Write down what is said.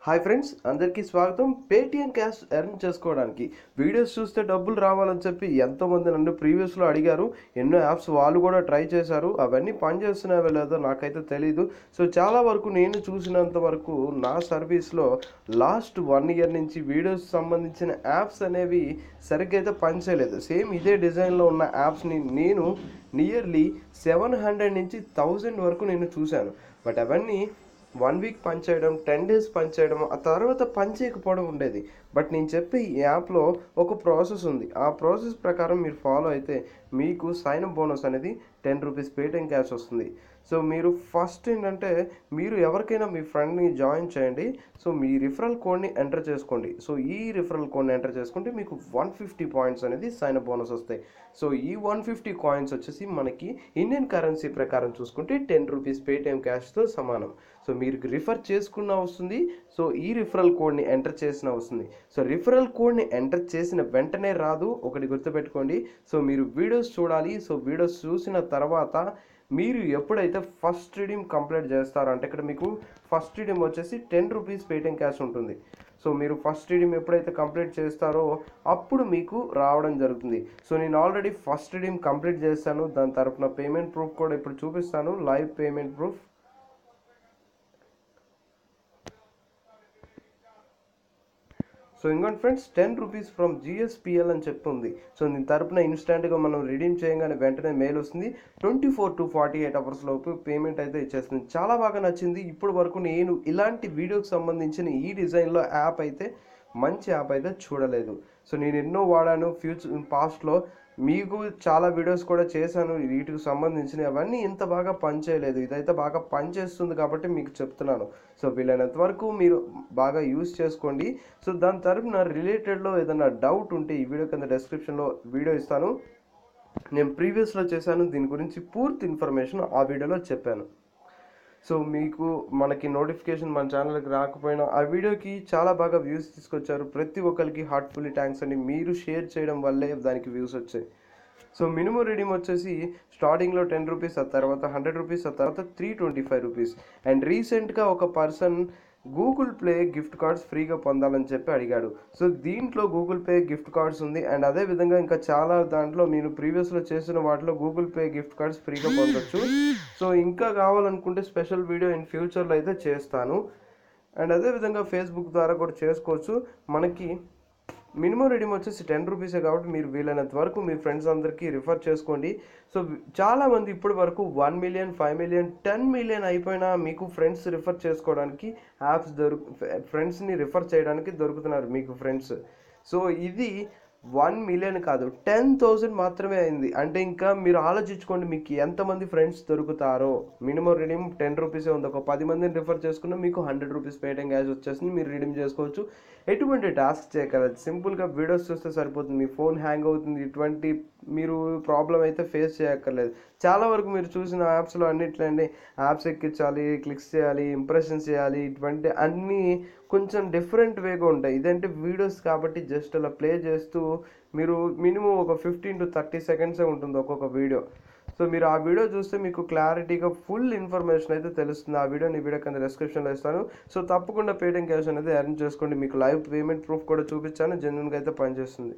Hi friends, అందరికీ స్వాగతం. Paytm cash earn చేసుకోవడానికి వీడియోస్ చూస్తే డబ్బులు రావాలని చెప్పి ఎంతోమంది నన్ను ప్రీవియస్లో అడిగారు. ఎన్నో యాప్స్ వాళ్ళు కూడా ట్రై చేశారు. అవన్నీ పనిచేస్తున్నాయో లేదో నాకైతే తెలీదు. సో చాలా వరకు నేను చూసినంత వరకు నా సర్వీస్లో లాస్ట్ 1 ఇయర్ నుంచి వీడియోస్ సంబంధించిన యాప్స్ అనేవి సరిగ్గా అయితే పనిచేయలేదు. సేమ్ ఇదే డిజైన్లో ఉన్న యాప్స్ని నేను నియర్లీ 700 నుంచి 1000 వరకు నేను చూశాను. బట్ అవన్నీ 1 వీక్ పనిచేయడం, 10 డేస్ పనిచేయడం, ఆ తర్వాత పనిచేయకపోవడం ఉండేది. బట్ నేను చెప్పే ఈ యాప్లో ఒక ప్రాసెస్ ఉంది. ఆ ప్రాసెస్ ప్రకారం మీరు ఫాలో అయితే మీకు సైన్అప్ బోనస్ అనేది 10 రూపీస్ పేటిఎం క్యాష్ వస్తుంది. సో మీరు ఫస్ట్ ఏంటంటే మీరు ఎవరికైనా మీ ఫ్రెండ్ని జాయిన్ చేయండి. సో మీ రిఫరల్ కోడ్ని ఎంటర్ చేసుకోండి. సో ఈ రిఫరల్ కోడ్ని ఎంటర్ చేసుకుంటే మీకు 150 పాయింట్స్ అనేది సైన్అప్ బోనస్ వస్తాయి. సో ఈ 150 కాయిన్స్ వచ్చేసి మనకి ఇండియన్ కరెన్సీ ప్రకారం చూసుకుంటే 10 రూపీస్ పేటిఎం క్యాష్తో సమానం. సో మీరు రిఫర్ చేసుకున్న వస్తుంది. సో ఈ రిఫరల్ కోడ్ని ఎంటర్ చేసిన వస్తుంది. సో రిఫరల్ కోడ్ని ఎంటర్ చేసిన వెంటనే రాదు, ఒకటి గుర్తుపెట్టుకోండి. సో మీరు వీడియోస్ చూడాలి. సో వీడియోస్ చూసిన తర్వాత మీరు ఎప్పుడైతే ఫస్ట్ రీడీమ్ కంప్లీట్ చేస్తారో, అంటే ఇక్కడ మీకు ఫస్ట్ రీడీమ్ వచ్చేసి 10 రూపీస్ పేటిఎం క్యాష్ ఉంటుంది. సో మీరు ఫస్ట్ రీడీమ్ ఎప్పుడైతే కంప్లీట్ చేస్తారో అప్పుడు మీకు రావడం జరుగుతుంది. సో నేను ఆల్రెడీ ఫస్ట్ రీడీమ్ కంప్లీట్ చేస్తాను. దాని తరపున పేమెంట్ ప్రూఫ్ కూడా ఇప్పుడు చూపిస్తాను, లైవ్ పేమెంట్ ప్రూఫ్. సో ఇంకోటి ఫ్రెండ్స్, 10 రూపీస్ ఫ్రమ్ జిఎస్పిఎల్ అని చెప్తుంది. సో దీని తరపున ఇన్స్టాంట్గా మనం రిడీమ్ చేయగానే వెంటనే మెయిల్ వస్తుంది. 24 to 48 అవర్స్ లోపు పేమెంట్ అయితే ఇచ్చేస్తుంది. చాలా బాగా నచ్చింది. ఇప్పుడు వరకు నేను ఇలాంటి వీడియోకి సంబంధించిన ఈ డిజైన్లో యాప్ అయితే మంచి యాప్ అయితే చూడలేదు. సో నేను ఎన్నో వాడాను పాస్ట్లో. మీకు చాలా వీడియోస్ కూడా చేశాను వీటికి సంబంధించినవి. అవన్నీ ఇంత బాగా పనిచేయలేదు. ఇదైతే బాగా పనిచేస్తుంది కాబట్టి మీకు చెప్తున్నాను. సో వీలైనంత వరకు మీరు బాగా యూజ్ చేసుకోండి. సో దాని తరపున రిలేటెడ్లో ఏదైనా డౌట్ ఉంటే ఈ వీడియో కింద డిస్క్రిప్షన్లో వీడియో ఇస్తాను. నేను ప్రీవియస్లో చేశాను, దీని గురించి పూర్తి ఇన్ఫర్మేషన్ ఆ వీడియోలో చెప్పాను. సో మీకు మనకి నోటిఫికేషన్ మన ఛానల్కి రాకపోయినా ఆ వీడియోకి చాలా బాగా వ్యూస్ తీసుకొచ్చారు. ప్రతి ఒక్కరికి హార్ట్ఫుల్లీ థ్యాంక్స్ అండి. మీరు షేర్ చేయడం వల్లే దానికి వ్యూస్ వచ్చాయి. సో మినిమం రిడీమ్ వచ్చేసి స్టార్టింగ్లో 10 రూపీస్, ఆ తర్వాత 100 రూపీస్, ఆ తర్వాత 325 రూపీస్. అండ్ రీసెంట్గా ఒక person Google play gift cards ఫ్రీగా పొందాలని చెప్పి అడిగాడు. సో దీంట్లో గూగుల్ పే గిఫ్ట్ కార్డ్స్ ఉంది. అండ్ అదేవిధంగా ఇంకా చాలా దాంట్లో నేను ప్రీవియస్లో చేసిన వాటిలో గూగుల్ పే గిఫ్ట్ కార్డ్స్ ఫ్రీగా పొందొచ్చు. సో ఇంకా కావాలనుకుంటే స్పెషల్ వీడియో ఇన్ ఫ్యూచర్లో అయితే చేస్తాను. అండ్ అదేవిధంగా ఫేస్బుక్ ద్వారా కూడా చేసుకోవచ్చు. మనకి మినిమం రిడీమ్ వచ్చేసి 10 రూపీసే కాబట్టి మీరు వీలైనంత వరకు మీ ఫ్రెండ్స్ అందరికీ రిఫర్ చేసుకోండి. సో చాలామంది ఇప్పటి వరకు 1 మిలియన్, 5 మిలియన్, 10 మిలియన్ అయిపోయినా మీకు ఫ్రెండ్స్ రిఫర్ చేసుకోవడానికి యాప్స్ ఫ్రెండ్స్ని రిఫర్ చేయడానికి దొరుకుతున్నారు మీకు ఫ్రెండ్స్. సో ఇది 1 మిలియన్ కాదు, 10,000 మాత్రమే అయింది. అంటే ఇంకా మీరు ఆలోచించుకోండి మీకు ఎంతమంది ఫ్రెండ్స్ దొరుకుతారో. మినిమం రిడీమ్ 10 రూపీసే ఉంది. ఒక 10 మందిని రిఫర్ చేసుకున్నా మీకు 100 రూపీస్ పేటిఎం క్యాష్ వచ్చేసింది. మీరు రిడీమ్ చేసుకోవచ్చు. ఎటువంటి టాస్క్ చేయగలరు, సింపుల్గా వీడియోస్ చూస్తే సరిపోతుంది. మీ ఫోన్ హ్యాంగ్ అవుతుంది, ఇటువంటి మీరు ప్రాబ్లం అయితే ఫేస్ చేయక్కర్లేదు. చాలా వరకు మీరు చూసిన యాప్స్లో అన్నిట్లండి యాప్స్ ఎక్కించాలి, క్లిక్స్ చేయాలి, ఇంప్రెషన్స్ చేయాలి, ఇటువంటి అన్నీ కొంచెం డిఫరెంట్ వేగా ఉంటాయి. ఇదంటే వీడియోస్ కాబట్టి జస్ట్ అలా ప్లే చేస్తూ మీరు మినిమం ఒక 15 to 30 సెకండ్సే ఉంటుంది ఒక్కొక్క వీడియో. సో మీరు ఆ వీడియో చూస్తే మీకు క్లారిటీగా ఫుల్ ఇన్ఫర్మేషన్ అయితే తెలుస్తుంది. ఆ వీడియోని ఈ వీడియో కింద డిస్క్రిప్షన్లో ఇస్తాను. సో తప్పకుండా పేటిఎం క్యాష్ అనేది ఎర్న్ చేసుకోండి. మీకు లైవ్ పేమెంట్ ప్రూఫ్ కూడా చూపించాను, జెన్యున్గా అయితే పనిచేస్తుంది.